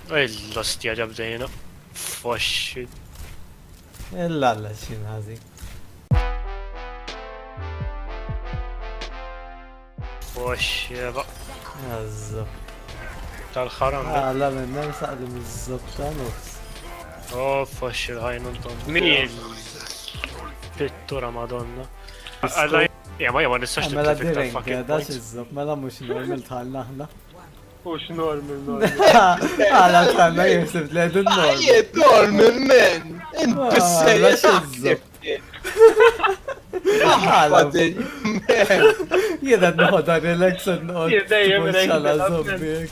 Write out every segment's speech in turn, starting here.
l-ostja ġabdejna. Foxxi. Alla xin ħażin. Foxxi, Għazzab. tal-ħaram. Għalla minna saqli mizzab ta' nofs. Oh, foxxi l-ħajnun ton. Min pittura madonna. Għalla, ma nistax Mela tibda direng, fucking da points. xizzab, mela mux normal tħalla ħna. Ux normal. Għala tħalla jibsib l-edin normal. Jiet normal men! Għala Imbissel! xizzab. Għala, jeda nħoda relax n-nħod. Jien dejjem Xala relax, zombie.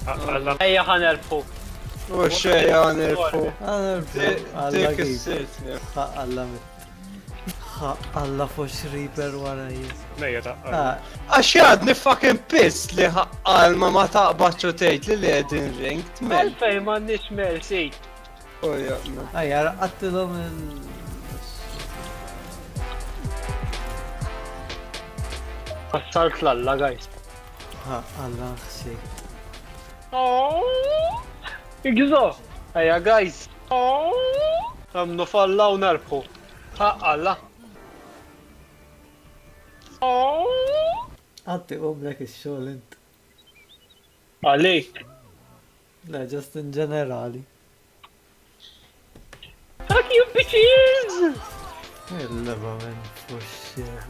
Għalla, Ejja ħanerfu. U xej għanerfu. Għalla Dik għib. is-sit. Għalla mit. Għalla fox reaper wara jis. nejja ta' Għax jadni fucking piss li għalma ma taqbaċu tejt li li għedin ringt men. Għalfej ma nix mersi. U jaqna. Għajja, raqqattilom il... Passalt l-alla, guys. Għalla xej. Igżo! Ejja, guys. Għamnu falla u nerfu. Alla. Għatti umlek il-xol int. Għalik. La, just in ġenerali. Fuck you bitches! Il-leba minn fuxxieħ.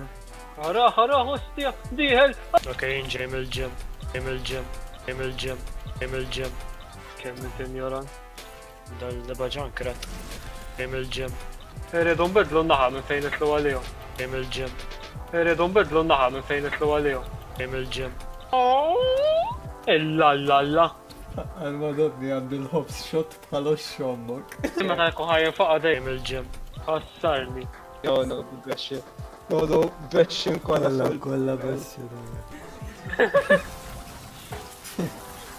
Ħara, hostja, diħel. Ok, ġem il-ġem. Kemm int ignorant. Dal-leba ġankrat. Ġem il-ġem. Eredhom bedlu n-naħa minn fejn itlu għalihom. Ġem il-ġem. Eredhom bedlu n-naħa minn fejn itlu għalihom. Ġem il-ġem. Illa. Għal-madodni għand il-hops shot bħalo xommok. Imma ta' kuħajja faqa dej. Ġem il-ġem. Ħassarni. Jono, bħexin. Jono, bħexin kolla. Kolla bess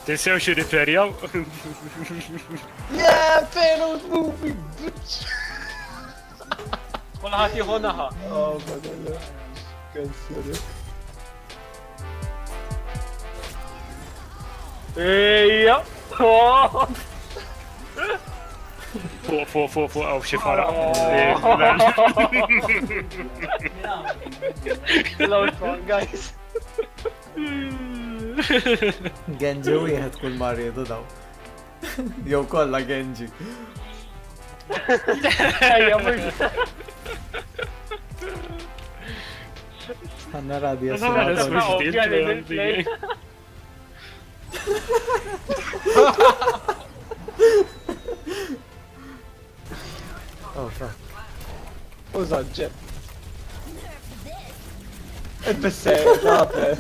Tinsew xi riperjaw? Yeah, favorite movie, bitch! Kulħadd jieħu naħa. Oh, madonna. Kanseri. Ejja. Fuq, għaw xi fara. Guys. Genji wieħed kull marjedu daw. Jow kolla Genji. Ejja, mux. Għanna radja Għanna radja s-sura. s-sura. Oh, fuck. Użadġe. Imbissel, zaħbe.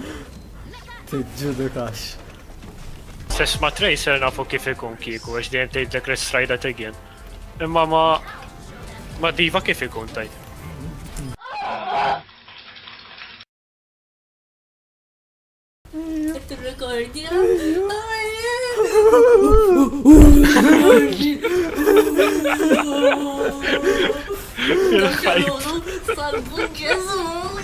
Tiġġudikax. Sess ma Tracer nafu kif ikun kiku, għax dejjem tgħidlek restrajda tegjen. Imma ma diva kif ikun tajt. Ricordi? Salvo Gesù!